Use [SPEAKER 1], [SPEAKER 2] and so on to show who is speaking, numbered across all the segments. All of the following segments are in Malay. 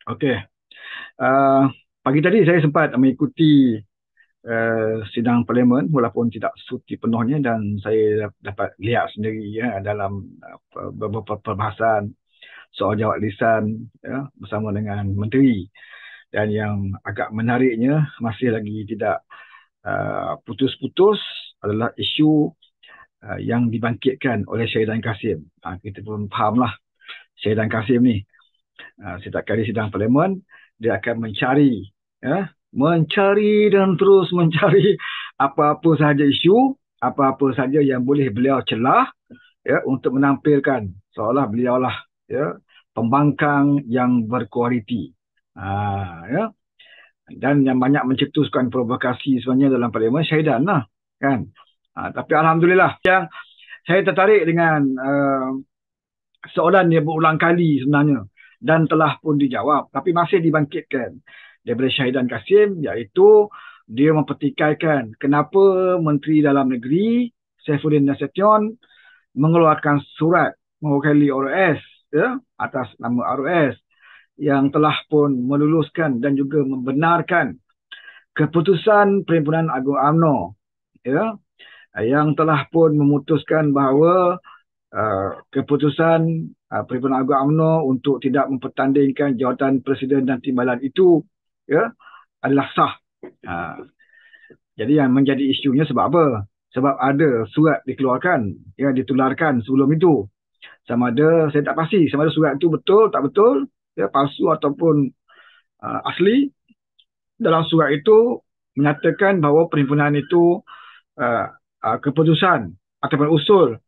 [SPEAKER 1] Okey. Uh, Pagi tadi saya sempat mengikuti sidang parlimen walaupun tidak suti penuhnya, dan saya dapat lihat sendiri ya dalam beberapa perbahasan soal jawab lisan ya bersama dengan menteri, dan yang agak menariknya masih lagi tidak putus-putus adalah isu yang dibangkitkan oleh Syahidan Kasim. Kita pun fahamlah Syahidan Kasim ni setiap kali sidang parlimen dia akan mencari ya, mencari dan terus mencari apa-apa sahaja isu, apa-apa sahaja yang boleh beliau celah ya untuk menampilkan seolah beliau lah ya pembangkang yang berkualiti. Ya, dan yang banyak mencetuskan provokasi sebenarnya dalam parlimen Syahidan lah kan. Tapi alhamdulillah yang saya tertarik dengan soalan dia berulang kali sebenarnya dan telah pun dijawab tapi masih dibangkitkan daripada Syahidan Kasim, iaitu dia mempertikaikan kenapa Menteri Dalam Negeri Saifuddin Nasution mengeluarkan surat mewakili RS ya, atas nama RS yang telah pun meluluskan dan juga membenarkan keputusan Perhimpunan Agung UMNO ya, yang telah pun memutuskan bahawa keputusan Perhimpunan Agung UMNO untuk tidak mempertandingkan jawatan Presiden dan Timbalan itu ya adalah sah. Jadi yang menjadi isunya sebab apa? Sebab ada surat dikeluarkan yang ditularkan sebelum itu. Sama ada, saya tak pasti sama ada surat itu betul tak betul, ya palsu ataupun asli. Dalam surat itu menyatakan bahawa perhimpunan itu keputusan ataupun usul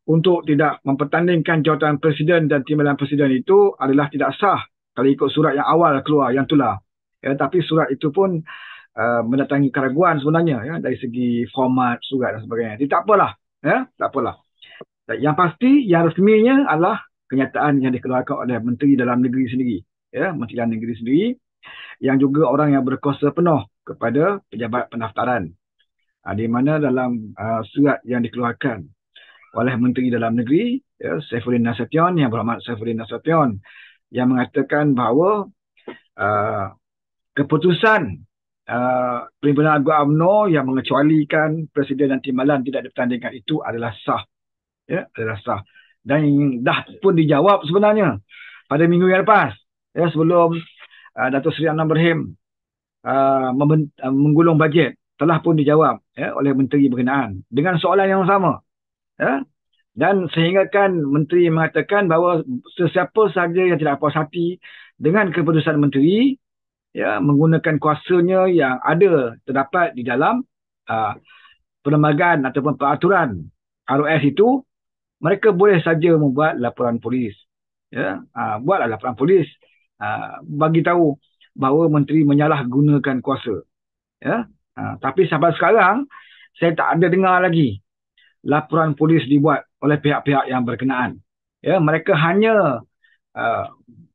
[SPEAKER 1] untuk tidak mempertandingkan jawatan Presiden dan Timbalan Presiden itu adalah tidak sah kalau ikut surat yang awal keluar, yang tular. Ya, tapi surat itu pun mendatangi keraguan sebenarnya ya, dari segi format surat dan sebagainya. Jadi tak apalah. Ya, tak apalah. Yang pasti, yang resminya adalah kenyataan yang dikeluarkan oleh Menteri Dalam Negeri sendiri. Ya, Menteri Dalam Negeri sendiri yang juga orang yang berkuasa penuh kepada pejabat pendaftaran. Di mana dalam surat yang dikeluarkan oleh Menteri Dalam Negeri ya, Saifuddin Nasution, yang berhormat Saifuddin Nasution, yang mengatakan bahawa keputusan Perhimpunan Agung UMNO yang mengecualikan Presiden dan Timbalan tidak dipertandingkan itu adalah sah. Ya, adalah sah. Dan dah pun dijawab sebenarnya pada minggu yang lepas. Ya, sebelum Datuk Seri Anwar Ibrahim menggulung bajet, telah pun dijawab ya, oleh Menteri berkenaan dengan soalan yang sama. Ya, dan sehinggakan Menteri mengatakan bahawa sesiapa sahaja yang tidak puas hati dengan keputusan Menteri ya, menggunakan kuasanya yang ada terdapat di dalam perlembagaan ataupun peraturan ROS itu, mereka boleh saja membuat laporan polis. Ya, buatlah laporan polis. Bagi tahu bahawa Menteri menyalahgunakan kuasa. Ya, tapi sampai sekarang saya tak ada dengar lagi laporan polis dibuat oleh pihak-pihak yang berkenaan. Ya, mereka hanya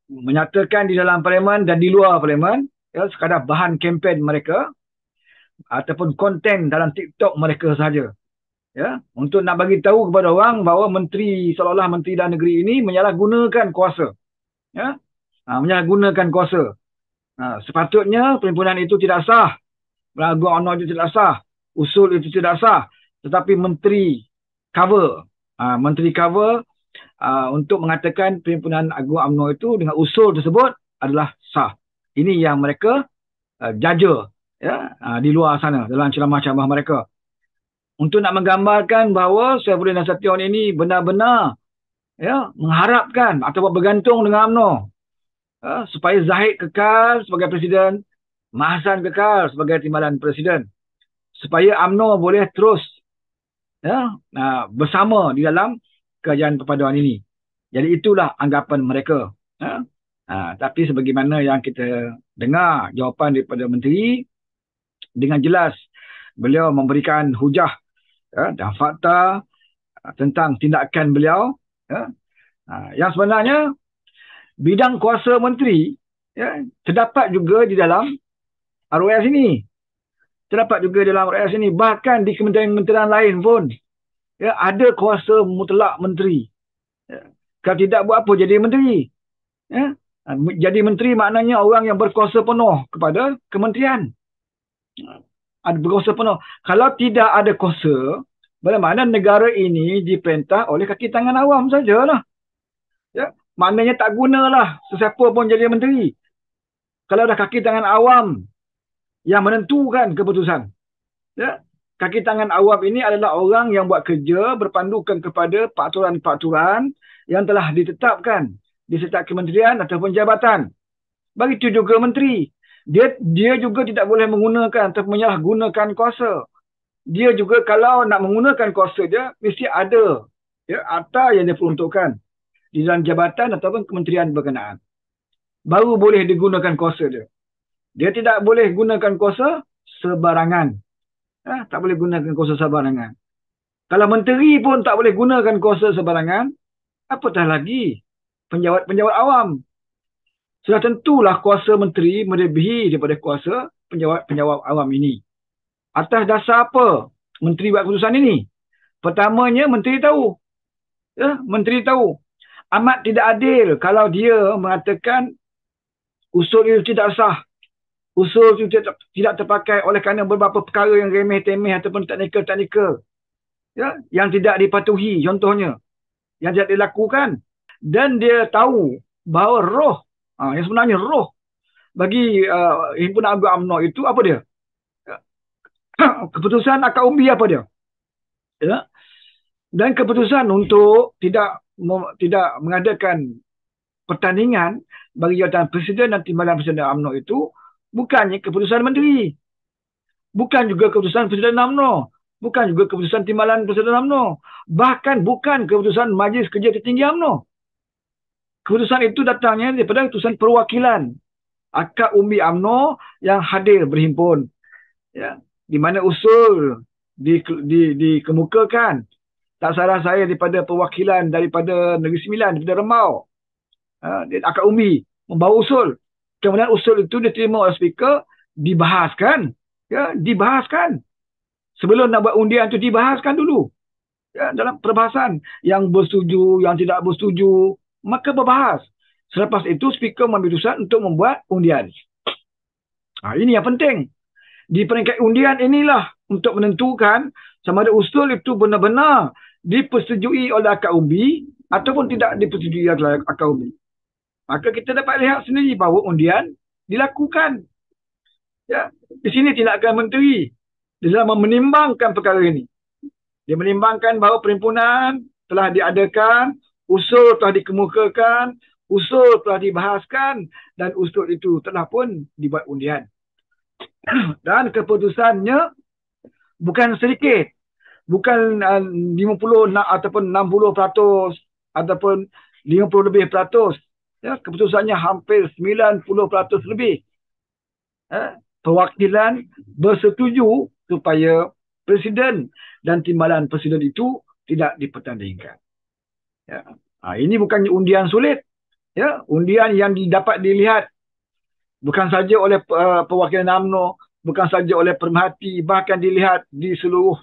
[SPEAKER 1] menyatakan di dalam parlimen dan di luar parlimen ya, sekadar bahan kempen mereka ataupun konten dalam TikTok mereka sahaja. Ya, untuk nak bagi tahu kepada orang bahawa menteri, seolah-olah Menteri Dalam Negeri ini menyalahgunakan kuasa. Ya, menyalahgunakan kuasa. Sepatutnya perhimpunan itu tidak sah. Agung UMNO itu tidak sah. Usul itu tidak sah. Tetapi menteri cover. Menteri cover untuk mengatakan Perhimpunan Agung UMNO itu dengan usul tersebut adalah sah. Ini yang mereka jaja ya, di luar sana dalam ceramah-ceramah mereka. Untuk nak menggambarkan bahawa Saifuddin Nasution ini benar-benar ya, mengharapkan ataupun bergantung dengan UMNO supaya Zahid kekal sebagai Presiden, Mahsan kekal sebagai Timbalan Presiden, supaya UMNO boleh terus ya, bersama di dalam kerajaan perpaduan ini. Jadi itulah anggapan mereka. Ya. Tapi sebagaimana yang kita dengar jawapan daripada Menteri, dengan jelas beliau memberikan hujah ya, dan fakta tentang tindakan beliau. Ya. Yang sebenarnya bidang kuasa Menteri ya, terdapat juga di dalam ROS ini. Terdapat juga dalam ROS ini. Bahkan di kementerian-kementerian lain pun ya, ada kuasa mutlak Menteri. Ya. Kalau tidak buat apa jadi Menteri. Ya. Jadi menteri maknanya orang yang berkuasa penuh kepada kementerian. Ada berkuasa penuh. Kalau tidak ada kuasa, bermakna negara ini diperintah oleh kaki tangan awam sajalah. Ya, maknanya tak gunalah sesiapa pun jadi menteri. Kalau ada kaki tangan awam yang menentukan keputusan. Ya, kaki tangan awam ini adalah orang yang buat kerja berpandukan kepada peraturan-peraturan yang telah ditetapkan di setiap kementerian ataupun jabatan. Begitu juga menteri. Dia juga tidak boleh menggunakan atau menyalahgunakan kuasa. Dia juga kalau nak menggunakan kuasa dia, mesti ada akta yang dia peruntukkan di dalam jabatan ataupun kementerian berkenaan. Baru boleh digunakan kuasa dia. Dia tidak boleh gunakan kuasa sebarangan. Tak boleh gunakan kuasa sebarangan. Kalau menteri pun tak boleh gunakan kuasa sebarangan, apatah lagi penjawat-penjawat awam. Sudah tentulah kuasa menteri melebihi daripada kuasa penjawat-penjawat awam ini. Atas dasar apa menteri buat keputusan ini? Pertamanya, menteri tahu. Menteri tahu. Amat tidak adil kalau dia mengatakan usul itu tidak sah. Usul itu tidak terpakai oleh kerana beberapa perkara yang remeh-temeh ataupun teknikal-teknikal. Yang tidak dipatuhi, contohnya. Yang tidak dilakukan. Dan dia tahu bahawa roh, yang sebenarnya roh bagi Himpunan Agung UMNO itu apa dia? Keputusan akad umbi apa dia? Dan keputusan untuk tidak mengadakan pertandingan bagi jawatan Presiden dan Timbalan Presiden UMNO itu bukannya keputusan menteri. Bukan juga keputusan Presiden UMNO. Bukan juga keputusan Timbalan Presiden UMNO. Bahkan bukan keputusan Majlis Kerja Tertinggi UMNO. Keputusan itu datangnya daripada keputusan perwakilan akad umbi UMNO yang hadir berhimpun. Di mana usul dikemukakan. Tak salah saya daripada perwakilan daripada Negeri Sembilan, daripada Remau. Akad umbi membawa usul. Kemudian usul itu diterima oleh speaker, dibahaskan. Dibahaskan. Sebelum nak buat undian itu dibahaskan dulu. Dalam perbahasan. Yang bersetuju, yang tidak bersetuju, maka berbahas. Selepas itu speaker mengambil keputusan untuk membuat undian. Ini yang penting. Di peringkat undian inilah untuk menentukan sama ada usul itu benar-benar dipersetujui oleh akad umbi ataupun tidak dipersetujui oleh akad umbi. Maka kita dapat lihat sendiri bahawa undian dilakukan. Di sini tindakan menteri dalam menimbangkan perkara ini. Dia menimbangkan bahawa perhimpunan telah diadakan, usul telah dikemukakan, usul telah dibahaskan dan usul itu telah pun dibuat undian. Dan keputusannya bukan sedikit. Bukan 50 ataupun 60% ataupun 50 lebih peratus. Keputusannya hampir 90% lebih. Perwakilan bersetuju supaya Presiden dan Timbalan Presiden itu tidak dipertandingkan. Ini bukannya undian sulit. Undian yang dapat dilihat bukan saja oleh perwakilan UMNO, bukan saja oleh pemerhati, bahkan dilihat di seluruh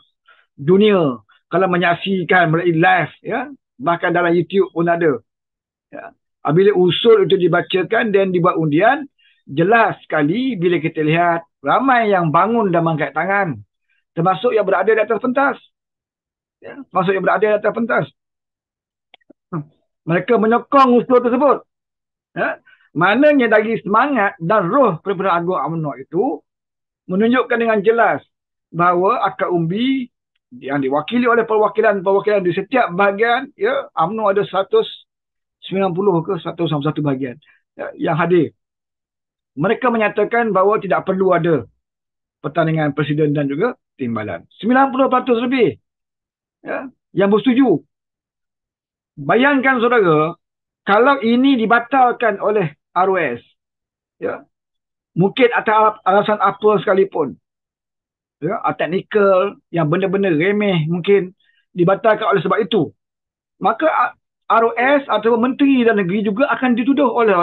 [SPEAKER 1] dunia kalau menyaksikan melalui live, bahkan dalam YouTube pun ada. Bila usul itu dibacakan dan dibuat undian, jelas sekali bila kita lihat ramai yang bangun dan mengangkat tangan, termasuk yang berada di atas pentas. Termasuk yang berada di atas pentas. Mereka menyokong usul tersebut. Maknanya dari semangat dan roh Perhimpunan Agung UMNO itu menunjukkan dengan jelas bahawa akad umbi yang diwakili oleh perwakilan-perwakilan di setiap bahagian, UMNO ada 190 ke 191 bahagian yang hadir. Mereka menyatakan bahawa tidak perlu ada pertandingan Presiden dan juga Timbalan. 90% lebih yang bersetuju. Bayangkan saudara, kalau ini dibatalkan oleh ROS, mungkin atas alasan apa sekalipun, teknikal yang benar-benar remeh mungkin dibatalkan oleh sebab itu, maka ROS atau Menteri Dalam Negeri juga akan dituduh oleh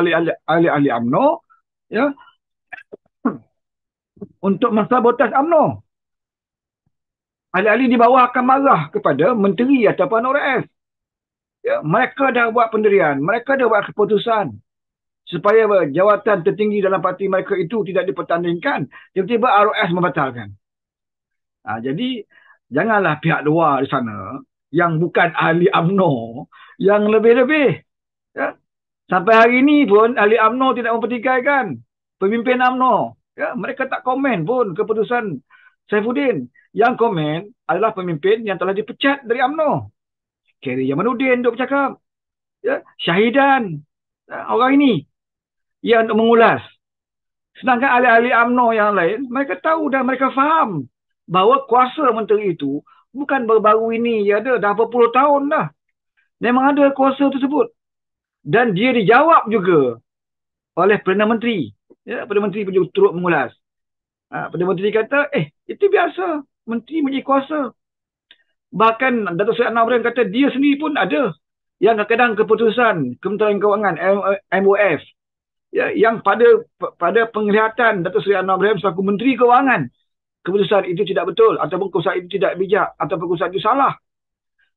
[SPEAKER 1] ahli-ahli UMNO untuk mensabotase UMNO. Ahli-ahli di bawah akan marah kepada Menteri ataupun ROS. Mereka dah buat pendirian, mereka dah buat keputusan. supaya jawatan tertinggi dalam parti mereka itu tidak dipertandingkan, tiba-tiba ROS membatalkan. Jadi janganlah pihak luar di sana yang bukan ahli UMNO yang lebih-lebih. Ya. Sampai hari ini pun ahli UMNO tidak mempertikaikan pemimpin UMNO. Ya, mereka tak komen pun keputusan Saifuddin. Yang komen adalah pemimpin yang telah dipecat dari UMNO. Khairi Jamaluddin duk bercakap. Ya, Syahidan. Orang ini yang untuk mengulas. Sedangkan ahli-ahli UMNO yang lain, mereka tahu dan mereka faham bahawa kuasa menteri itu bukan baru-baru ini dia ada, dah berpuluh tahun dah. Memang ada kuasa tersebut. Dan dia dijawab juga oleh Perdana Menteri. Ya, Perdana Menteri pun turut mengulas. Perdana Menteri kata, itu biasa. Menteri mempunyai kuasa. Bahkan Datuk Seri Anwar Ibrahim kata dia sendiri pun ada yang kadang-kadang keputusan Kementerian Kewangan, MOF, ya, yang pada penglihatan Datuk Seri Anwar Ibrahim selaku Menteri Kewangan, keputusan itu tidak betul ataupun keputusan itu tidak bijak ataupun keputusan itu salah.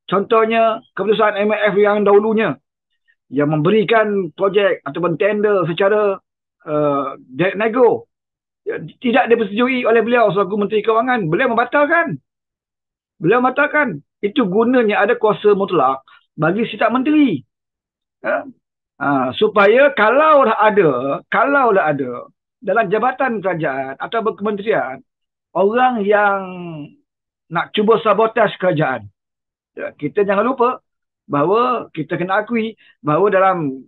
[SPEAKER 1] Contohnya keputusan MOF yang dahulunya yang memberikan projek ataupun tender secara direct nego, ya, tidak dipersetujui oleh beliau selaku Menteri Kewangan. Beliau membatalkan. Itu gunanya ada kuasa mutlak bagi setiap menteri. Ya. Supaya kalau dah ada dalam jabatan kerajaan atau kementerian orang yang nak cuba sabotaj kerajaan, ya, kita jangan lupa bahawa kita kena akui bahawa dalam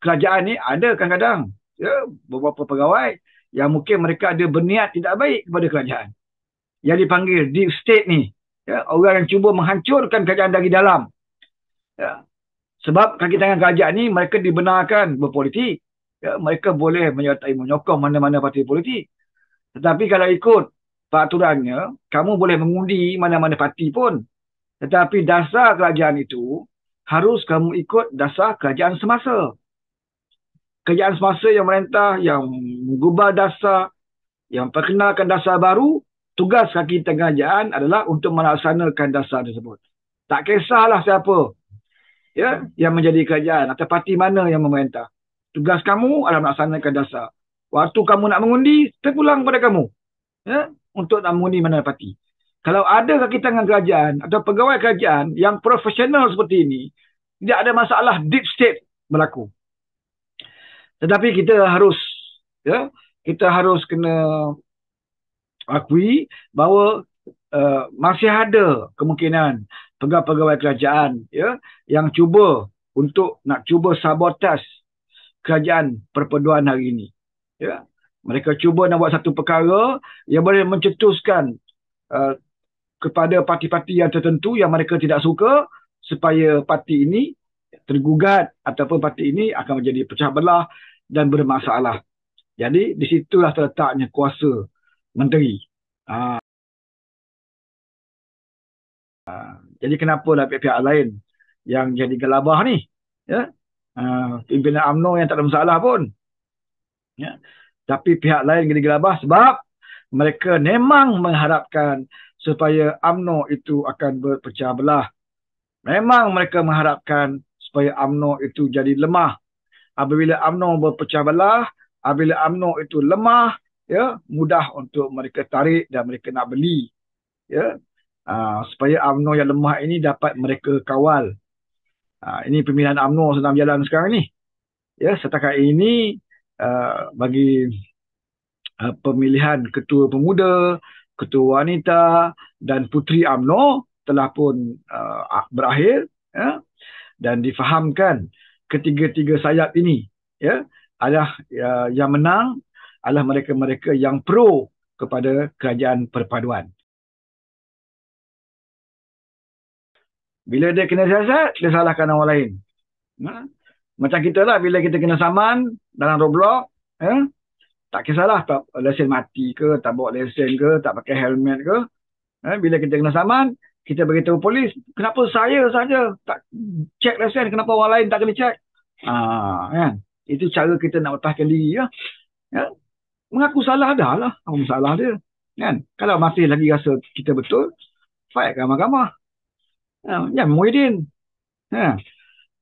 [SPEAKER 1] kerajaan ni ada kadang-kadang, ya, beberapa pegawai yang mungkin mereka ada berniat tidak baik kepada kerajaan. Yang dipanggil deep state ni, ya, orang yang cuba menghancurkan kerajaan dari dalam. Ya. Sebab kaki tangan kerajaan ni mereka dibenarkan berpolitik. Ya, mereka boleh menyertai menyokong mana-mana parti politik. Tetapi kalau ikut peraturannya, kamu boleh mengundi mana-mana parti pun. Tetapi dasar kerajaan itu harus kamu ikut dasar kerajaan semasa. Kerajaan semasa yang merentah, yang mengubah dasar, yang perkenalkan dasar baru, tugas kaki tangan kerajaan adalah untuk melaksanakan dasar tersebut. Tak kisahlah siapa, ya, yang menjadi kerajaan atau parti mana yang memerintah. Tugas kamu adalah melaksanakan dasar. Waktu kamu nak mengundi, terpulang pada kamu, ya, untuk nak mengundi mana parti. Kalau ada kaki tangan kerajaan atau pegawai kerajaan yang profesional seperti ini, tidak ada masalah deep state berlaku. Tetapi kita harus kena akui bahawa masih ada kemungkinan pegawai-pegawai kerajaan, ya, yang cuba untuk nak cuba sabotaj kerajaan perpaduan hari ini. Ya. Mereka cuba nak buat satu perkara yang boleh mencetuskan kepada parti-parti yang tertentu yang mereka tidak suka supaya parti ini tergugat ataupun parti ini akan menjadi pecah belah dan bermasalah. Jadi di situlah terletaknya kuasa menteri. Jadi kenapalah pihak-pihak lain yang jadi gelabah ni, ya, pimpinan UMNO yang tak ada masalah pun, ya, tapi pihak lain jadi gelabah sebab mereka memang mengharapkan supaya UMNO itu akan berpecah belah. Memang mereka mengharapkan supaya UMNO itu jadi lemah. Apabila UMNO berpecah belah, apabila UMNO itu lemah, ya, mudah untuk mereka tarik dan mereka nak beli, ya, supaya UMNO yang lemah ini dapat mereka kawal. Ini pemilihan UMNO sedang berjalan sekarang ni. Ya, setakat ini bagi pemilihan ketua pemuda, ketua wanita dan puteri UMNO telah pun berakhir, ya, dan difahamkan ketiga-tiga sayap ini, ya, adalah yang menang adalah mereka-mereka yang pro kepada kerajaan perpaduan. Bila dia kena siasat, dia salahkan orang lain. Macam kita lah, bila kita kena saman dalam Roblox, ya, tak kisahlah tak lesen mati ke, tak bawa lesen ke, tak pakai helmet ke. Bila kita kena saman, kita beritahu polis, kenapa saya saja tak cek lesen, kenapa orang lain tak kena cek. Kan? Itu cara kita nak bertahan diri. Ya? Mengaku salah dah lah, apa masalah dia. Kan? Kalau masih lagi rasa kita betul, fight ke mahkamah. Jangan Muhyiddin.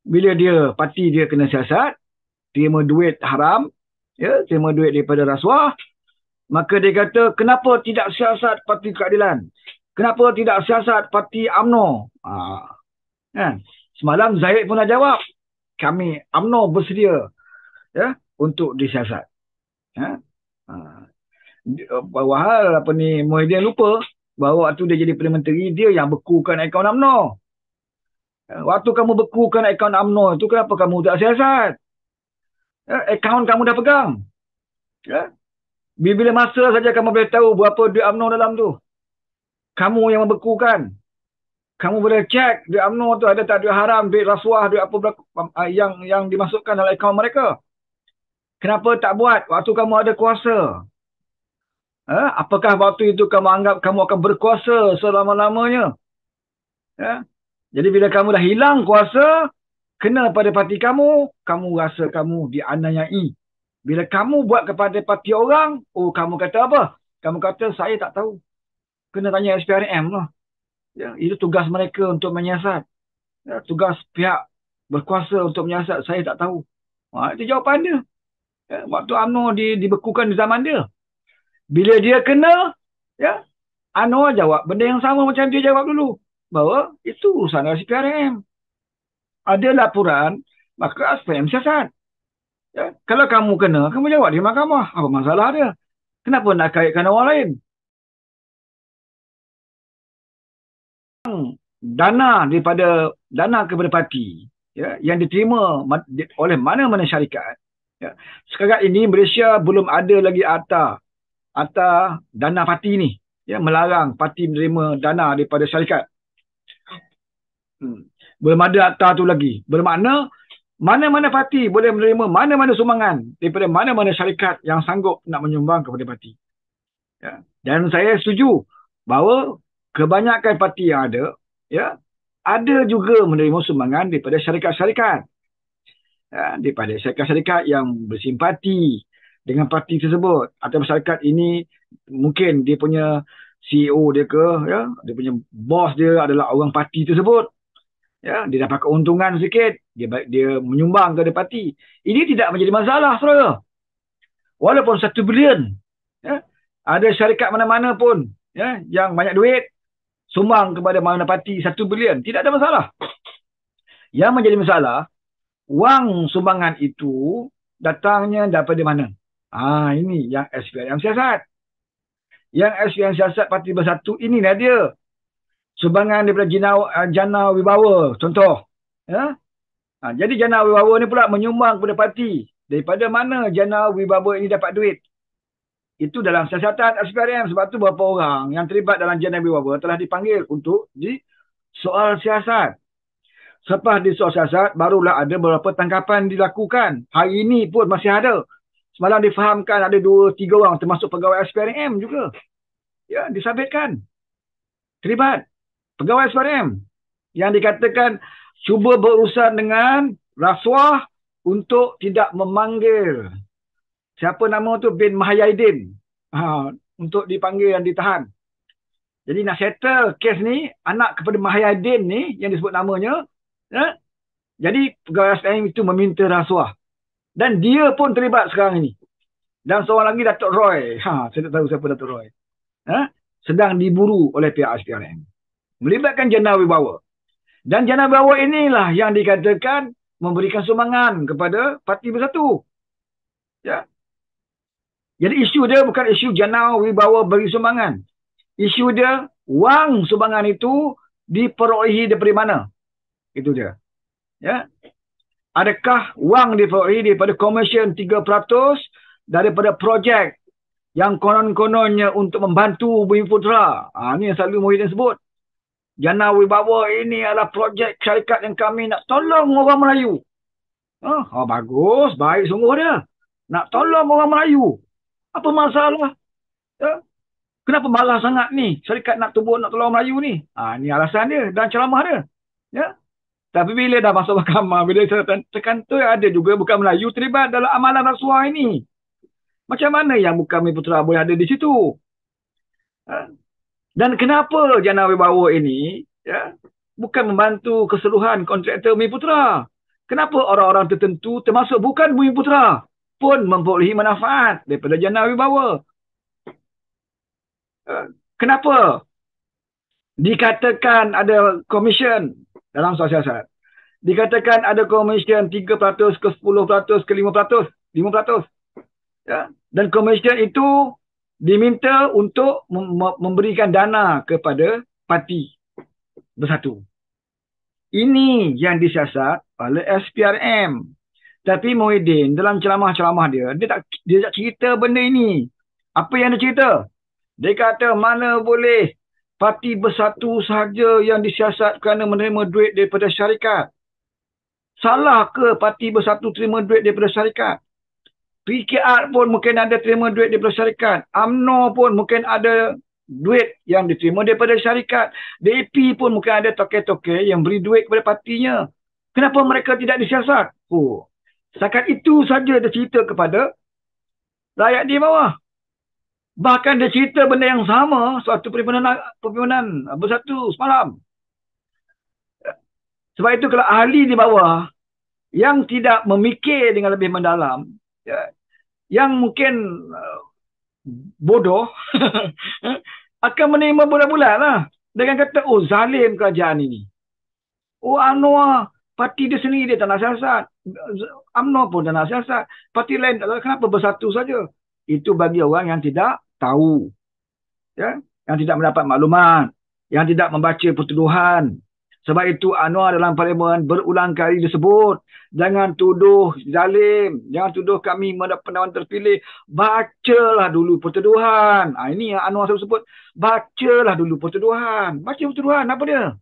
[SPEAKER 1] Bila parti dia kena siasat, terima duit haram, ya, terima duit daripada rasuah, maka dia kata, kenapa tidak siasat Parti Keadilan? Kenapa tidak siasat Parti UMNO? Kan? Semalam Zahid pun dah jawab, kami UMNO bersedia, ya, untuk disiasat. Ya? Bahawa apa ni, Muhyiddin lupa bahawa waktu dia jadi Perdana Menteri, dia yang bekukan akaun UMNO. Waktu kamu bekukan akaun UMNO itu, kenapa kamu tak siasat? Akaun kamu dah pegang. Ya? Bila masa saja kamu boleh tahu berapa duit UMNO dalam tu. Kamu yang membekukan. Kamu boleh cek duit UMNO tu ada tak duit haram, duit rasuah, duit apa yang dimasukkan dalam akaun mereka. Kenapa tak buat waktu kamu ada kuasa? Apakah waktu itu kamu anggap kamu akan berkuasa selama-lamanya? Ya? Jadi bila kamu dah hilang kuasa, kena pada parti kamu, kamu rasa kamu dianiayai. Bila kamu buat kepada parti orang, kamu kata apa? Kamu kata, saya tak tahu. Kena tanya SPRM lah. Ya, itu tugas mereka untuk menyiasat. Ya, tugas pihak berkuasa untuk menyiasat, saya tak tahu. Itu jawapan dia. Ya, waktu UMNO dibekukan di zaman dia. Bila dia kena, ya, Anwar jawab benda yang sama macam dia jawab dulu. Bahawa itu urusan SPRM. Ada laporan, maka SPRM siasat. Ya, kalau kamu kena, kamu jawab di mahkamah. Apa masalah dia? Kenapa nak kaitkan orang lain? Dana kepada parti, ya, yang diterima oleh mana-mana syarikat. Ya. Sekarang ini Malaysia belum ada lagi akta dana parti ni, ya, melarang parti menerima dana daripada syarikat. Belum ada akta tu lagi. Bermakna mana-mana parti boleh menerima mana-mana sumbangan daripada mana-mana syarikat yang sanggup nak menyumbang kepada parti. Ya. Dan saya setuju bahawa kebanyakan parti yang ada, ya, ada juga menerima sumbangan daripada syarikat-syarikat. Ya, daripada syarikat-syarikat yang bersimpati dengan parti tersebut. Atau syarikat ini mungkin dia punya CEO dia ke, ya, dia punya bos dia adalah orang parti tersebut. Ya, dia dapat keuntungan sikit, dia menyumbang kepada parti. Ini tidak menjadi masalah, saudara. Walaupun 1 bilion, ya, ada syarikat mana-mana pun, ya, yang banyak duit, sumbang kepada mana parti 1 bilion, tidak ada masalah. Yang menjadi masalah, wang sumbangan itu datangnya daripada mana? Ini yang SPRM siasat. Yang SPRM siasat Parti Bersatu, inilah dia. Sumbangan daripada Jana Wibawa, contoh. Ya? Jadi Jana Wibawa ni pula menyumbang kepada parti. Daripada mana Jana Wibawa ini dapat duit? Itu dalam siasatan SPRM. Sebab tu beberapa orang yang terlibat dalam Jana Wibawa telah dipanggil untuk soal siasat. Selepas di soal siasat, barulah ada beberapa tangkapan dilakukan. Hari ini pun masih ada. Semalam difahamkan ada 2-3 orang termasuk pegawai SPRM juga. Ya, disabitkan. Terlibat. Pegawai SPRM yang dikatakan cuba berurusan dengan rasuah untuk tidak memanggil siapa nama tu, bin Mahayaidin, untuk dipanggil dan ditahan. Jadi nak settle kes ni, anak kepada Mahayaidin ni yang disebut namanya, ya? Jadi pegawai SPRM itu meminta rasuah. Dan dia pun terlibat sekarang ini. Dan seorang lagi, Datuk Roy, saya tak tahu siapa Datuk Roy, sedang diburu oleh pihak SPRM. Melibatkan Jana Wibawa. Dan Jana Wibawa inilah yang dikatakan memberikan sumbangan kepada Parti Bersatu. Ya. Jadi isu dia bukan isu Jana Wibawa beri sumbangan. Isu dia, wang sumbangan itu diperolehi daripada mana? Itu dia. Ya. Adakah wang diperolehi daripada komision 3% daripada projek yang konon-kononnya untuk membantu Bumiputera? Ini yang selalu Muhyiddin sebut. Jana Wibawa ini adalah projek syarikat yang kami nak tolong orang Melayu. Bagus, baik sungguh dia. Nak tolong orang Melayu. Apa masalah? Ya? Kenapa malas sangat ni? Syarikat nak tolong Melayu ni. Ini alasan dia dan ceramah dia. Ya? Tapi bila dah masuk mahkamah, bila tekan tu ada juga bukan Melayu terlibat dalam amalan rasuah ini. Macam mana yang bukan Bumiputera boleh ada di situ? Dan kenapa Jana Wibawa ini, ya, bukan membantu keseluruhan kontraktor Bumiputera? Kenapa orang-orang tertentu termasuk bukan Bumi Putra pun memperolehi manfaat daripada jana wibawa? Kenapa dikatakan ada komisen dalam soal siasat? Dikatakan ada komisen 3% ke 10% ke 5%. 5%. Ya. Dan komisen itu diminta untuk memberikan dana kepada parti bersatu. Ini yang disiasat oleh SPRM. Tapi Muhyiddin dalam ceramah-ceramah dia tak cerita benda ini. Apa yang dia cerita? Dia kata mana boleh parti bersatu sahaja yang disiasat kerana menerima duit daripada syarikat. Salah ke parti bersatu terima duit daripada syarikat? PKR pun mungkin ada terima duit daripada syarikat. UMNO pun mungkin ada duit yang diterima daripada syarikat. DAP pun mungkin ada toke-toke yang beri duit kepada partinya. Kenapa mereka tidak disiasat? Setakat itu saja dia cerita kepada rakyat di bawah. Bahkan dia cerita benda yang sama suatu perpimpinan bersatu semalam. Sebab itu kalau ahli di bawah yang tidak memikir dengan lebih mendalam, yang mungkin bodoh, akan menerima bulat-bulat lah. Dengan kata, oh zalim kerajaan ini. Oh UMNO, parti dia sendiri dia tak nak siasat. UMNO pun tak nak siasat. Parti lain tak tahu kenapa bersatu saja. Itu bagi orang yang tidak tahu. Ya? Yang tidak mendapat maklumat. Yang tidak membaca pertuduhan. Sebab itu Anwar dalam parlimen berulang kali disebut, jangan tuduh zalim, jangan tuduh kami pendawan terpilih, bacalah dulu pertuduhan. Ini yang Anwar selalu sebut, bacalah dulu pertuduhan. Baca pertuduhan, apa dia?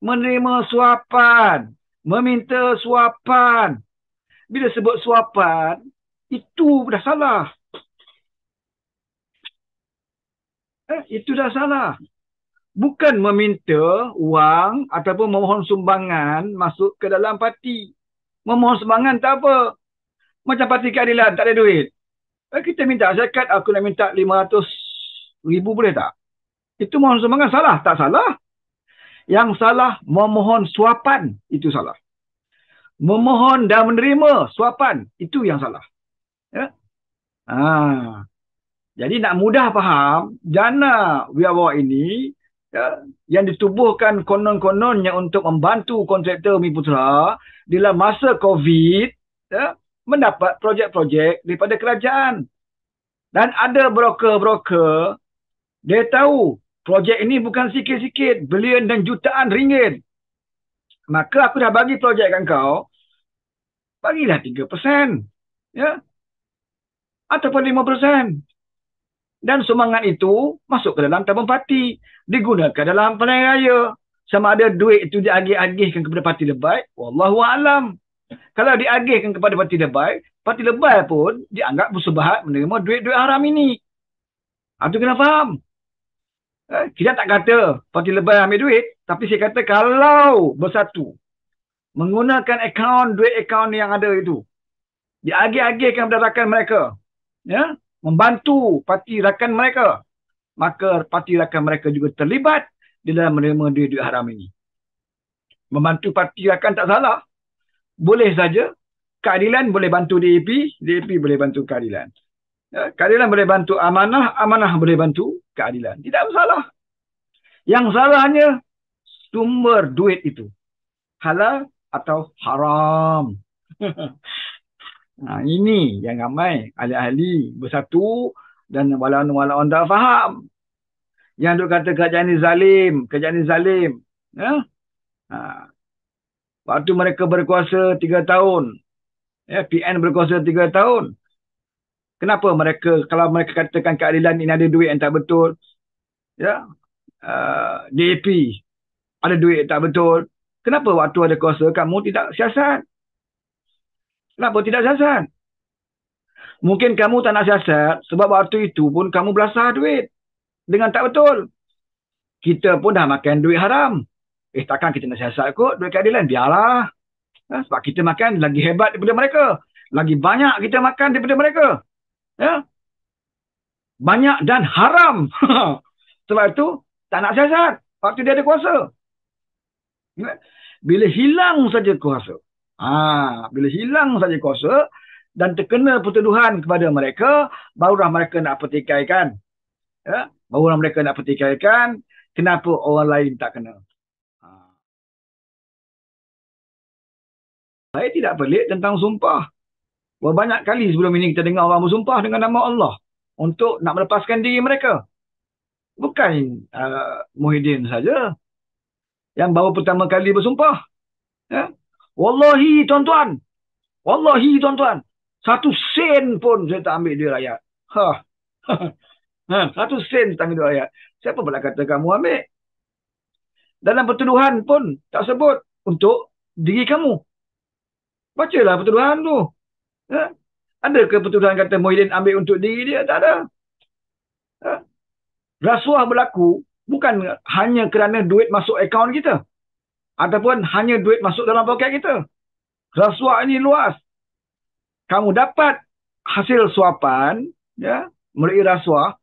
[SPEAKER 1] Menerima suapan, meminta suapan. Bila sebut suapan, itu dah salah. Itu dah salah. Bukan meminta wang ataupun memohon sumbangan masuk ke dalam parti. Memohon sumbangan tak apa. Macam parti keadilan, tak ada duit. Kita minta zakat, aku nak minta 500,000 boleh tak? Itu mohon sumbangan salah? Tak salah. Yang salah memohon suapan, itu salah. Memohon dan menerima suapan, itu yang salah. Ya? Jadi nak mudah faham, jana wibawa ini yang ditubuhkan konon-kononnya untuk membantu kontraktor Bumi Putra dalam masa COVID, mendapat projek-projek daripada kerajaan. Dan ada broker-broker, dia tahu projek ini bukan sikit-sikit, bilion dan jutaan ringgit. Maka aku dah bagi projek kat kau, bagilah 3%. Ya? Ataupun 5%. Dan sumbangan itu masuk ke dalam tabung parti. Digunakan dalam pilihan raya. Sama ada duit itu diagih-agihkan kepada parti lebay. Wallahualam. Kalau diagihkan kepada parti lebay pun dianggap bersubahat menerima duit-duit haram ini. Itu kena faham. Kita tak kata parti lebay ambil duit. Tapi saya kata kalau bersatu. Menggunakan duit akaun yang ada itu. Diagih-agihkan kepada rakan mereka. Ya. Membantu parti rakan mereka, maka parti rakan mereka juga terlibat di dalam menerima duit-duit haram ini. Membantu parti rakan tak salah. Boleh saja. Keadilan boleh bantu DAP, DAP boleh bantu keadilan. Keadilan boleh bantu amanah, amanah boleh bantu keadilan. Tidak masalah. Yang salahnya sumber duit itu. Halal atau haram. Ini yang ramai ahli-ahli bersatu dan walaupun tak faham. Yang duk kata kerajaan ini zalim. Ya? Waktu mereka berkuasa 3 tahun. Ya, PN berkuasa 3 tahun. Kenapa mereka, kalau mereka katakan keadilan ini ada duit yang tak betul. Ya? DAP ada duit yang tak betul. Kenapa waktu ada kuasa kamu tidak siasat? Kenapa tidak siasat? Mungkin kamu tak nak siasat sebab waktu itu pun kamu belasah duit dengan tak betul. Kita pun dah makan duit haram. Takkan kita nak siasat kot duit keadilan? Biarlah. Sebab kita makan lagi hebat daripada mereka. Lagi banyak kita makan daripada mereka. Ya? Banyak dan haram. Sebab itu tak nak siasat waktu dia ada kuasa. Bila hilang saja kuasa, Bila hilang saja kuasa dan terkena pertuduhan kepada mereka, barulah mereka nak pertikaikan. Ya? Barulah mereka nak pertikaikan kenapa orang lain tak kena. Saya tidak pelik tentang sumpah. Banyak kali sebelum ini kita dengar orang bersumpah dengan nama Allah untuk nak melepaskan diri mereka. Bukan Muhyiddin saja yang baru pertama kali bersumpah. Ya? Wallahi tuan-tuan, wallahi tuan-tuan, 1 sen pun saya tak ambil dia rakyat. Ha. 1 sen tak ambil dia rakyat. Siapa pula kata kamu ambil? Dalam pertuduhan pun tak sebut untuk diri kamu. Bacalah pertuduhan tu. Ya? Ada ke pertuduhan kata Muhyiddin ambil untuk diri dia? Tak ada. Ya? Rasuah berlaku bukan hanya kerana duit masuk akaun kita. Ataupun hanya duit masuk dalam poket kita. Rasuah ini luas. Kamu dapat hasil suapan, ya, melalui rasuah,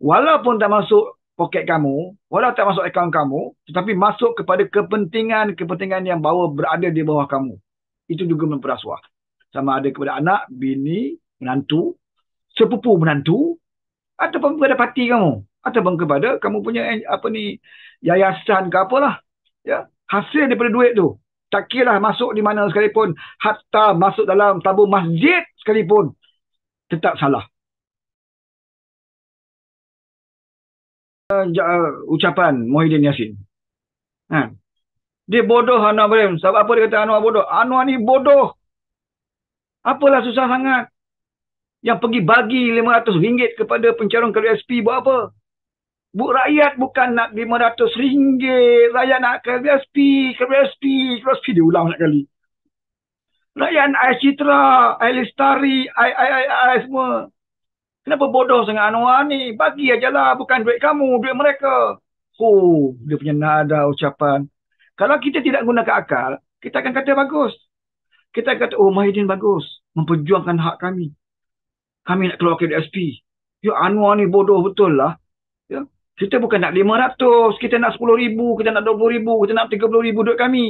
[SPEAKER 1] walaupun tak masuk poket kamu, walaupun tak masuk akaun kamu, tetapi masuk kepada kepentingan yang berada di bawah kamu. Itu juga memperasuah. Sama ada kepada anak, bini, menantu, sepupu menantu, ataupun kepada parti kamu, ataupun kepada kamu punya yayasan ke apalah. Ya. Hasil daripada duit tu, tak kira masuk di mana sekalipun, hatta masuk dalam tabung masjid sekalipun, tetap salah. Ucapan Muhyiddin Yassin. Dia bodoh Anwar Ibrahim. Sebab apa dia kata Anwar bodoh? Anwar ni bodoh. Apalah susah sangat. Yang pergi bagi RM500 kepada pencalon KWSP buat apa? Rakyat bukan nak RM500. Rakyat nak KWSP. Dia ulang banyak kali. Rakyat nak Air Citra, Air Lestari, Air semua. Kenapa bodoh sangat Anwar ni? Bagi ajalah, bukan duit kamu, duit mereka. Dia punya nada ucapan. Kalau kita tidak gunakan akal, kita akan kata bagus. Kita akan kata, Muhyiddin bagus. Memperjuangkan hak kami. Kami nak keluar KWSP. Ya, Anwar ni bodoh betul lah. Ya. Kita bukan nak RM500, kita nak RM10,000, kita nak RM20,000, kita nak RM30,000 duit kami.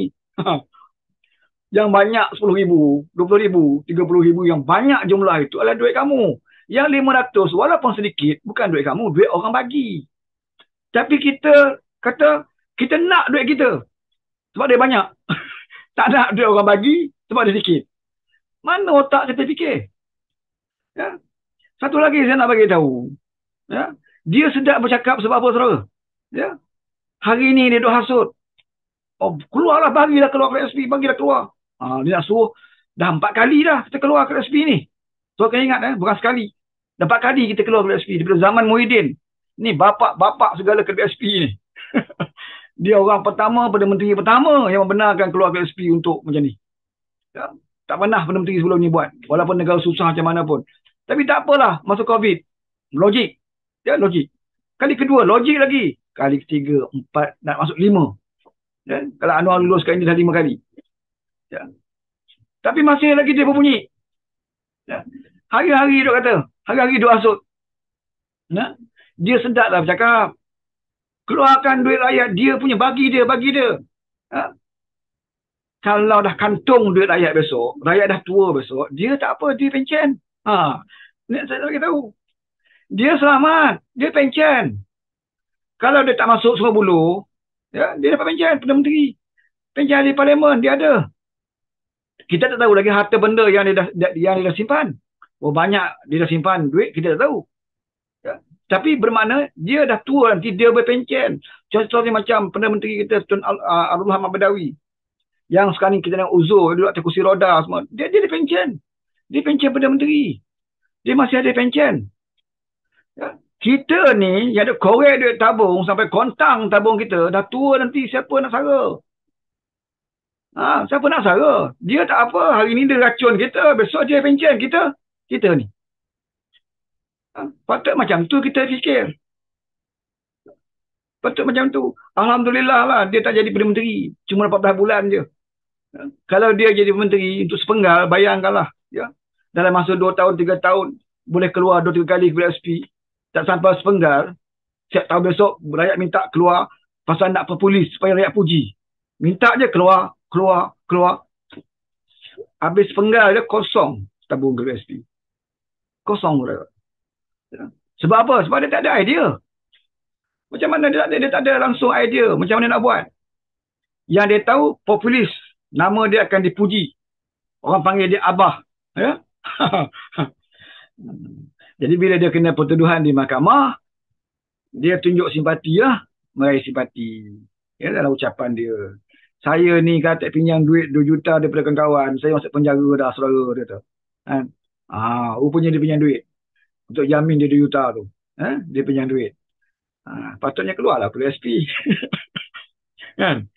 [SPEAKER 1] Yang banyak RM10,000, RM20,000, RM30,000 yang banyak jumlah itu adalah duit kamu. Yang RM500 walaupun sedikit, bukan duit kamu, duit orang bagi. Tapi kita kata, kita nak duit kita. Sebab dia banyak. Tak nak duit orang bagi, sebab dia sikit. Mana otak kita fikir? Ya. Satu lagi saya nak bagi tahu. Ya. Dia sedap bercakap sebab apa, saudara? Ya. Hari ni dia duk hasut. Keluarlah, bagilah keluar KSP, bagilah keluar. Dia nak suruh, dah 4 kali dah kita keluar KSP ni. So, kena ingat, bukan sekali. Dah 4 kali kita keluar KSP daripada zaman Muhyiddin. Ni bapak segala KSP ni. Dia orang pertama, Perdana Menteri pertama yang membenarkan keluar KSP untuk macam ni. Ya. Tak pernah Perdana Menteri sebelum ni buat. Walaupun negara susah macam mana pun. Tapi tak apalah, masa COVID. Logik. Ya, logik. Kali kedua, logik lagi. Kali ketiga, 4, nak masuk 5. Ya. Kalau Anwar lulus kali ni dah 5 kali. Ya. Tapi masih lagi dia berbunyi. Ya. Hari-hari dia kata. Hari-hari dia hasut. Ya. Dia sedap lah bercakap. Keluarkan duit rakyat. Dia punya, bagi dia. Ya. Kalau dah kantung duit rakyat besok, rakyat dah tua besok, dia tak apa, dia pencen. Ni saya bagi tahu. Dia selamat, dia pencen. Kalau dia tak masuk Sungai Buloh, ya, dia dapat pencen, Perdana Menteri. Pencen di Parlimen, dia ada. Kita tak tahu lagi harta benda yang dia dah simpan. Banyak dia dah simpan duit, kita tak tahu. Ya. Tapi bermakna, dia dah tua nanti, dia berpencen. Contohnya macam Perdana Menteri kita, Tun Abdullah Ahmad Badawi. Yang sekarang ni kita nak uzur, duduk atas kursi roda semua. Dia ada pencen. Dia pencen Perdana Menteri. Dia masih ada pencen. Ya. Kita ni yang ada korek duit tabung sampai kontang tabung kita, dah tua nanti siapa nak sara? Siapa nak sara? Dia tak apa. Hari ni dia racun kita, besok dia pencen kita. Kita ni. Patut macam tu kita fikir. Patut macam tu. Alhamdulillah lah dia tak jadi Perdana Menteri. Cuma 14 bulan je. Kalau dia jadi menteri untuk sepenggal, bayangkanlah. Ya. Dalam masa 2 tahun, 3 tahun, boleh keluar 2-3 kali ke SP. Tak sampai sepenggal. Setiap tahun besok, rakyat minta keluar pasal nak populis supaya rakyat puji. Minta je keluar. Habis penggal dia kosong tabung WSP. Kosong mereka. Ya. Sebab apa? Sebab dia tak ada idea. Macam mana dia tak ada langsung idea macam mana nak buat. Yang dia tahu populis. Nama dia akan dipuji. Orang panggil dia Abah. Ya? Jadi bila dia kena pertuduhan di mahkamah, dia tunjuk simpati lah. Meraih simpati. Ya, dalam ucapan dia. Saya ni kata pinjam duit 2 juta daripada kawan-kawan. Saya masuk penjara dah, saudara dia tu. Kan? Rupanya dia pinjam duit. Untuk jamin dia 2 juta tu. Dia pinjam duit. Patutnya keluarlah ke WSP. Kan?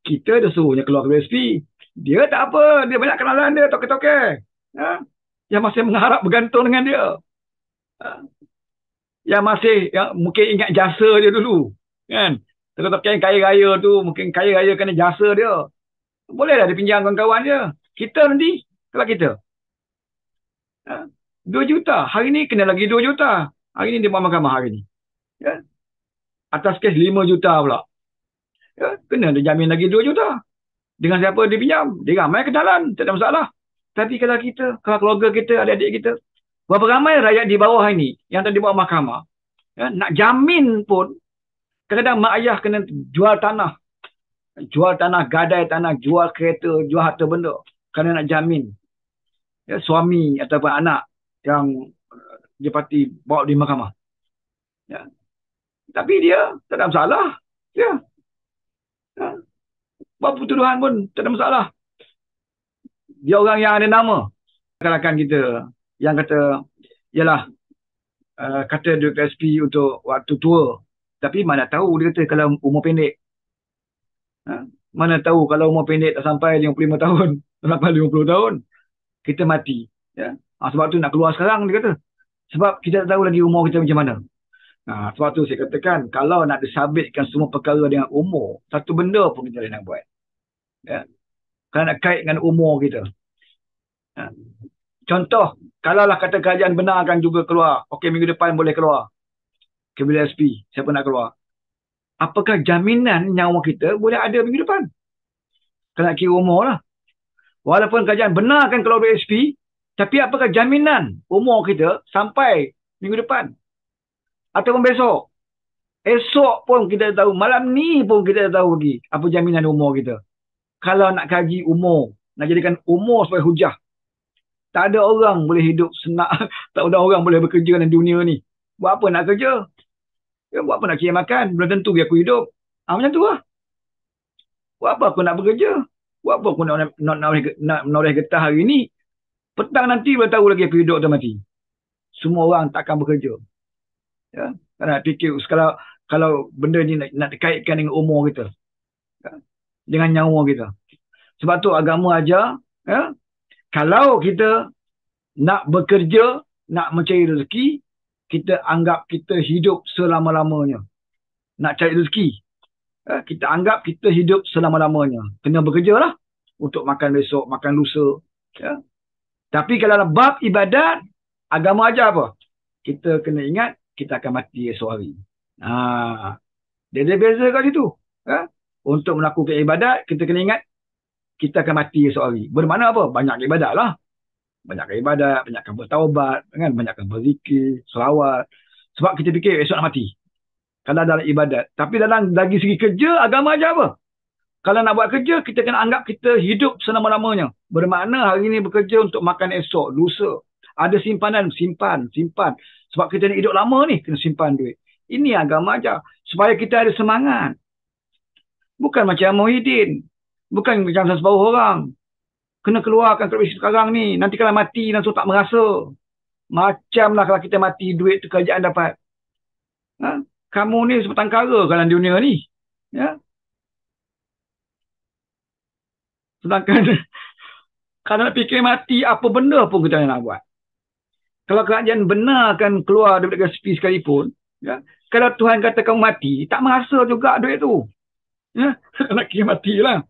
[SPEAKER 1] Kita dah suruhnya keluar ke WSP. Dia tak apa. Dia banyak kenalan dia, toke-toke. Yang masih mengharap bergantung dengan dia. Yang masih mungkin ingat jasa dia dulu. Kan? Toke-toke yang kaya raya tu, mungkin kaya raya kerana jasa dia. Bolehlah dia pinjam kawan-kawan dia. Kita nanti, kalau kita. 2 juta. Hari ni kena lagi 2 juta. Hari ni dia buat mahkamah hari ni. Ya? Atas kes 5 juta pula. Ya? Kena dia jamin lagi 2 juta. Dengan siapa dia pinjam? Dia ramai kenalan. Tak ada masalah. Tapi kalau kita, kalau keluarga kita, adik-adik kita, berapa ramai rakyat di bawah ini yang tadi bawa mahkamah. Ya? Nak jamin pun, kadang-kadang mak ayah kena jual tanah. Jual tanah, gadai tanah, jual kereta, jual harta benda. Kerana nak jamin. Ya, suami ataupun anak yang dia parti bawa di mahkamah. Ya. Tapi dia tak ada masalah. Ya. Buat pertuduhan pun tak ada masalah. Dia orang yang ada nama. Rakan-rakan kita yang kata, yalah, kata duit PSP untuk waktu tua. Tapi mana tahu dia kata kalau umur pendek. Mana tahu kalau umur pendek tak sampai 55 tahun. Tak sampai 50 tahun. Kita mati. Ya. Sebab tu nak keluar sekarang dia kata. Sebab kita tak tahu lagi umur kita macam mana. Sebab tu saya katakan, kalau nak disabitkan semua perkara dengan umur, satu benda pun kita nak buat. Ya. Kalau nak kait dengan umur kita. Ya. Contoh, kalaulah kata kerajaan benarkan juga keluar. Okey, minggu depan boleh keluar. Ke SP, siapa nak keluar. Apakah jaminan nyawa kita boleh ada minggu depan? Kalau nak kira umur lah. Walaupun kerajaan benarkan keluar SP, tapi apakah jaminan umur kita sampai minggu depan? Ataupun besok? Esok pun kita tahu. Malam ni pun kita tahu lagi. Apa jaminan umur kita? Kalau nak kaji umur. Nak jadikan umur sebagai hujah. Tak ada orang boleh hidup senang. Tak ada orang boleh bekerja dalam dunia ni. Buat apa nak kerja? Ya, buat apa nak cari makan? Belum tentu aku hidup. Macam tu lah. Buat apa aku nak bekerja? Buat apa aku nak menoreh getah hari ni? Petang nanti belum tahu lagi aku hidup atau mati. Semua orang takkan bekerja. Ya, nak fikir kalau benda ni nak dikaitkan dengan umur kita. Ya, dengan nyawa kita. Sebab tu agama ajar, ya, kalau kita nak bekerja, nak mencari rezeki, kita anggap kita hidup selama-lamanya. Nak cari rezeki, ya, kita anggap kita hidup selama-lamanya. Kena bekerja lah untuk makan besok, makan lusa. Ya. Tapi kalau bab ibadat, agama ajar apa? Kita kena ingat, kita akan mati esok hari. Dia beza kat situ. Ya? Untuk melakukan ibadat, kita kena ingat, kita akan mati esok hari. Bermakna apa? Banyak ibadat lah. Banyak ibadat, banyakkan bertaubat, kan? Banyakkan berzikir, selawat. Sebab kita fikir esok nak mati. Kalau dalam ibadat. Tapi dalam lagi segi kerja, agama ajar apa? Kalau nak buat kerja, kita kena anggap kita hidup selama-lamanya. Bermakna hari ini bekerja untuk makan esok, lusa. Ada simpanan, simpan. Sebab kita nak hidup lama ni, kena simpan duit. Ini agama ajar. Supaya kita ada semangat. Bukan macam Muhyiddin. Bukan macam sesebuah orang. Kena keluarkan kerja sekarang ni. Nanti kalau mati, langsung tak merasa. Macamlah kalau kita mati, duit tu kerajaan dapat. Kamu ni sebatang kara dalam dunia ni. Ya. Sedangkan kalau nak fikir mati, apa benda pun kita nak buat. Kalau kerajaan benarkan keluar daripada SP sekalipun, ya, kalau Tuhan kata kamu mati, tak merasa juga duit tu. Ya, nak kira matilah.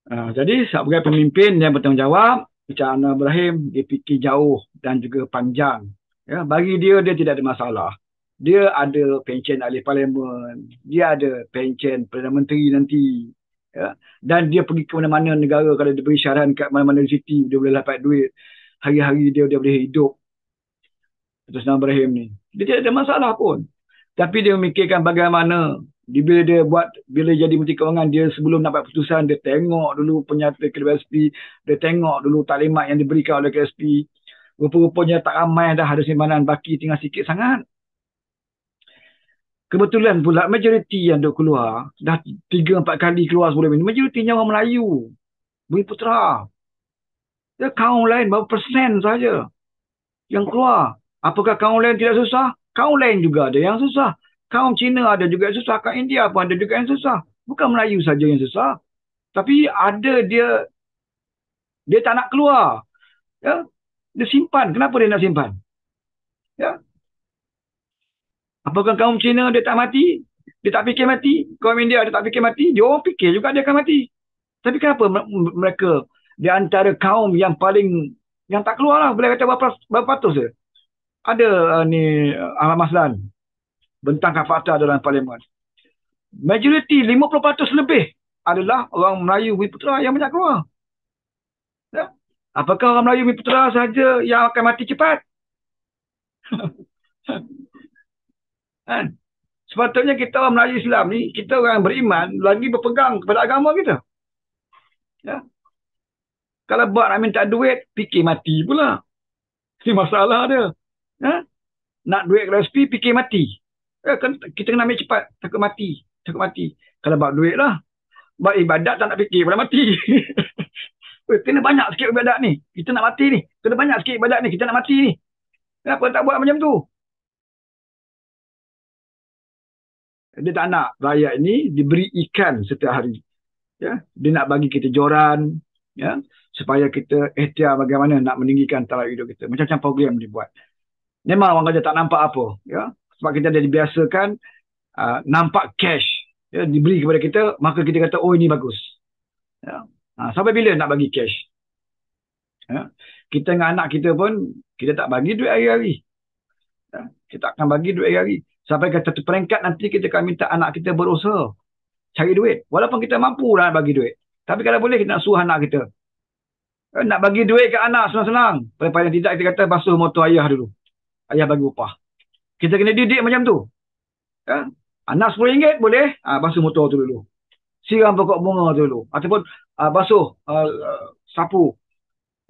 [SPEAKER 1] Jadi, sebagai pemimpin yang bertanggungjawab, Encik Anwar Ibrahim, dia fikir jauh dan juga panjang. Ya, bagi dia tidak ada masalah. Dia ada pencen ahli parlimen, dia ada pencen Perdana Menteri nanti. Ya. Dan dia pergi ke mana-mana negara, kalau dia beri syaran kat mana-mana city, dia boleh dapat duit. Hari-hari dia boleh hidup atas nama Ibrahim ni. Dia tidak ada masalah pun. Tapi dia memikirkan bagaimana bila jadi Menteri Kewangan, dia sebelum nak buat keputusan, dia tengok dulu penyata KSP, dia tengok dulu taklimat yang diberikan oleh KSP. Rupa-rupanya tak ramai dah ada simpanan baki, tinggal sikit sangat. Kebetulan pula majoriti yang duk keluar, dah 3-4 kali keluar sebelum ini, majoritinya orang Melayu, Bumiputera. Ya, kaum lain berapa persen saja yang keluar. Apakah kaum lain tidak susah? Kaum lain juga ada yang susah. Kaum Cina ada juga yang susah. Kaum India pun ada juga yang susah. Bukan Melayu saja yang susah. Tapi ada dia tak nak keluar. Ya, dia simpan. Kenapa dia nak simpan? Ya. Apakah kaum Cina dia tak mati? Dia tak fikir mati. Kaum India dia tak fikir mati. Dia orang fikir juga dia akan mati. Tapi kenapa mereka di antara kaum yang paling yang tak keluar lah, boleh kata berapa ratus je. Ada Ahmad Maslan bentangkan fakta dalam parlimen. Majoriti 50% lebih adalah orang Melayu Bumiputera yang banyak keluar. Ya? Apakah orang Melayu Bumiputera saja yang akan mati cepat? Kan? Sepatutnya kita orang Melayu Islam ni, kita orang beriman, lagi berpegang kepada agama kita. Ya? Kalau buat nak minta duit, fikir mati pula. Ini masalah dia. Ya? Nak duit KSP, fikir mati. Ya, kan, kita kena ambil cepat, takut mati. Takut mati. Kalau buat duit lah. Buat ibadat tak nak fikir pula mati. Kena banyak sikit ibadat ni. Kita nak mati ni. Kena banyak sikit ibadat ni. Kita nak mati ni. Kenapa tak buat macam tu? Dia tak nak rakyat ini diberi ikan setiap hari. Ya, dia nak bagi kita joran, ya, supaya kita ikhtiar bagaimana nak meninggikan taraf hidup kita. Macam-macam program dibuat. Memang orang kerja tak nampak apa, ya. Sebab kita dah dibiasakan nampak cash, ya, diberi kepada kita, maka kita kata oh ini bagus. Ya. Sampai bila nak bagi cash? Ya. Kita dengan anak kita pun kita tak bagi duit hari-hari. Ya. Kita akan bagi duit hari-hari. Sampai ke satu peringkat nanti kita akan minta anak kita berusaha cari duit. Walaupun kita mampu lah nak bagi duit. Tapi kalau boleh kita nak suruh anak kita. Nak bagi duit ke anak senang-senang. Paling tidak kita kata basuh motor ayah dulu. Ayah bagi upah. Kita kena didik macam tu. Ya? Anak RM10 boleh, basuh motor tu dulu. Siram pokok bunga tu dulu. Ataupun basuh sapu.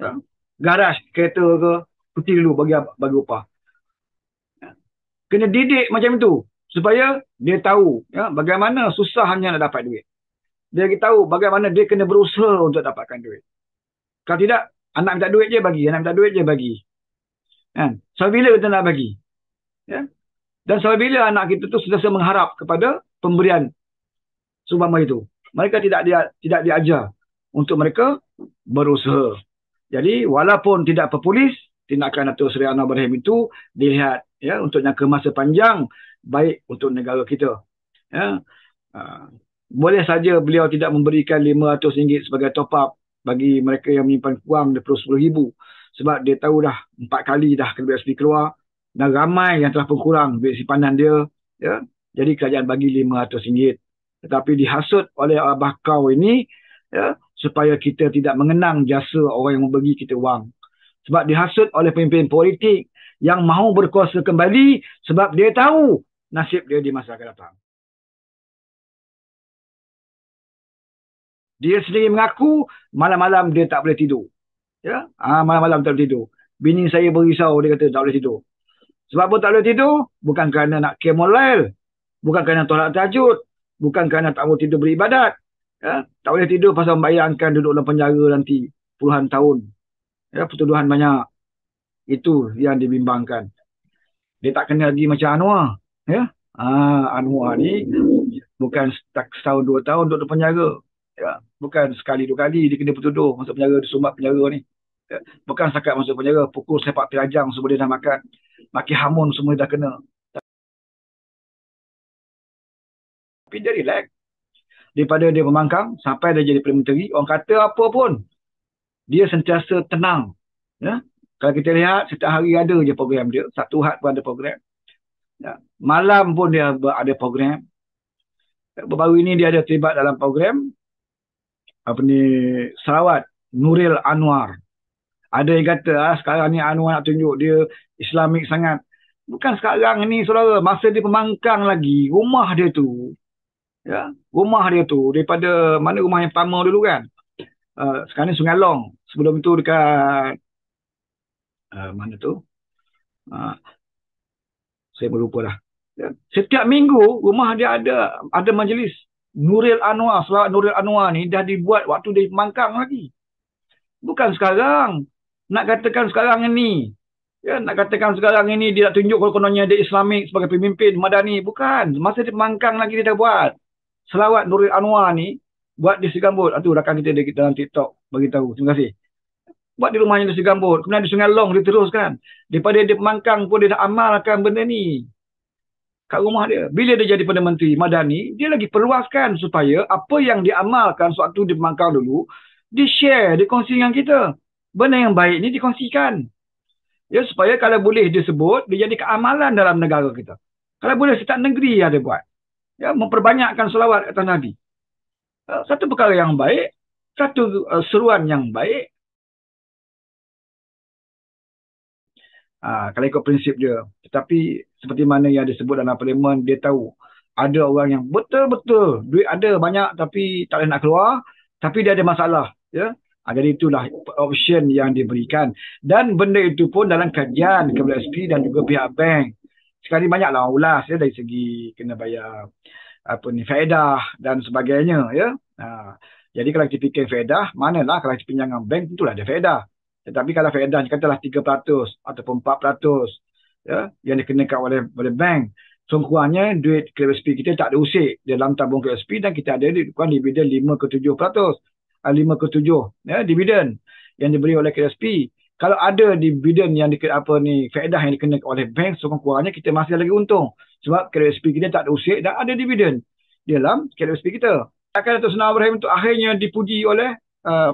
[SPEAKER 1] Ya? Garaj kereta ke putih dulu bagi upah. Kena didik macam itu supaya dia tahu, ya, bagaimana susahnya nak dapat duit. Dia tahu bagaimana dia kena berusaha untuk dapatkan duit. Kalau tidak, anak minta duit je bagi, anak minta duit je bagi. Kan? Sampai bila kita nak bagi? Ya? Dan sampai bila anak kita tu sentiasa mengharap kepada pemberian seumpama itu. Mereka tidak diajar untuk mereka berusaha. Jadi walaupun tidak populis, tindakan Datuk Seri Anwar Ibrahim itu dilihat, ya, untuk jangka masa panjang baik untuk negara kita. Ya. Boleh saja beliau tidak memberikan RM500 sebagai top up bagi mereka yang menyimpan wang daripada RM10,000 sebab dia tahu dah 4 kali dah KSP keluar dan ramai yang telah berkurang duit simpanan dia, ya. Jadi kerajaan bagi RM500, tetapi dihasut oleh Abah Kau ini, ya, supaya kita tidak mengenang jasa orang yang memberi kita wang. Sebab dihasut oleh pemimpin politik yang mahu berkuasa kembali sebab dia tahu nasib dia di masa akan datang. Dia sendiri mengaku malam-malam dia tak boleh tidur. Ya? Malam-malam tak boleh tidur. Bini saya berisau, dia kata tak boleh tidur. Sebab apa tak boleh tidur? Bukan kerana nak Qiyamul Lail. Bukan kerana tolak tahajud. Bukan kerana tak mau tidur beribadat. Ya? Tak boleh tidur pasal membayangkan duduk dalam penjara nanti puluhan tahun. Ya, pertuduhan banyak. Itu yang dibimbangkan. Dia tak kena lagi macam Anwar. Ya? Anwar ni bukan setahun 2 tahun duduk penjara. Ya? Bukan sekali 2 kali dia kena bertuduh masuk penjara, disumbat penjara ni. Ya? Bukan setakat masuk penjara, pukul sepak terajang semua dia dah makan. Maki hamun semua dia dah kena. Tapi dia relax. Daripada dia memangkang sampai dia jadi Perdana Menteri, orang kata apa pun, dia sentiasa tenang. Ya? Kalau kita lihat, setiap hari ada je program dia. Satu Ahad pun ada program. Ya? Malam pun dia ada program. Baru ini dia ada terlibat dalam program apa ni, Sarawak, Nuril Anwar. Ada yang kata sekarang ni Anwar nak tunjuk dia Islamik sangat. Bukan sekarang ni saudara, masa dia pemangkang lagi, rumah dia tu, ya, rumah dia tu daripada mana rumah yang pertama dulu kan. Sekarang ni Sungai Long. Sebelum tu dekat mana tu? Saya berlupa dah. Ya. Setiap minggu rumah dia ada majlis Nuril Anwar. Selawat Nuril Anwar ni dah dibuat waktu dia pemangkang lagi. Bukan sekarang. Nak katakan sekarang ini, ya, nak katakan sekarang ini dia nak tunjuk kononnya dia Islamik sebagai pemimpin Madani. Bukan. Masa dia pemangkang lagi dia dah buat. Selawat Nuril Anwar ni buat di Segambut. Itu rakan kita dalam TikTok bagi tahu. Terima kasih. Buat di rumahnya di Segambut. Kemudian di Sungai Long dia teruskan. Daripada dia pemangkang pun dia dah amalkan benda ni kat rumah dia. Bila dia jadi Perdana Menteri Madani, dia lagi perluaskan supaya apa yang dia amalkan sewaktu dia pemangkang dulu, di-share, dikongsi dengan kita. Benda yang baik ni dikongsikan. Ya, supaya kalau boleh disebut, dia jadi keamalan dalam negara kita. Kalau boleh setiap negeri ada buat. Ya, memperbanyakkan selawat atas Nabi. Satu perkara yang baik, satu seruan yang baik. Kalau ikut prinsip dia. Tetapi seperti mana yang disebut dalam parlimen, dia tahu ada orang yang betul-betul duit ada banyak tapi tak boleh nak keluar, tapi dia ada masalah. Ya. Jadi itulah option yang diberikan. Dan benda itu pun dalam kajian KWSP dan juga pihak bank. Sekarang ni banyaklah ulas ya, dari segi kena bayar faedah dan sebagainya. Ya. Jadi kalau kita fikir faedah, manalah kalau kita pinjam dengan bank, tentulah ada faedah. Tetapi kalau faedah katalah 3% ataupun 4% ya, yang dikenakan oleh bank, kurangnya duit KWSP kita tak ada usik dalam tabung KWSP dan kita ada dividen 5 ke 7%. 5 ke 7 ya, dividen yang diberi oleh KWSP. Kalau ada dividen yang faedah yang dikenakan oleh bank, kurangnya kita masih lagi untung. Sebab KWSP kita tak ada usik dan ada dividen dalam KWSP kita. Akan Datuk Seri Ibrahim itu akhirnya dipuji oleh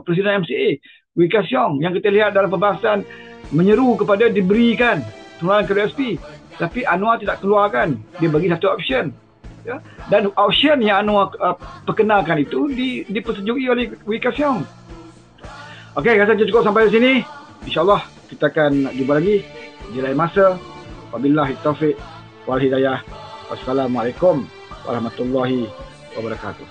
[SPEAKER 1] Presiden MCA Wee Ka Siong yang kita lihat dalam pembahasan menyeru kepada diberikan tunggangan KWSP. Tapi Anwar tidak keluarkan. Dia bagi satu option. Ya? Dan option yang Anwar perkenalkan itu dipersetujui oleh Wee Ka Siong. Okey, rasa cukup sampai di sini. InsyaAllah kita akan jumpa lagi di lain masa. Wabillahi taufiq wal hidayah. Wassalamualaikum warahmatullahi wabarakatuh.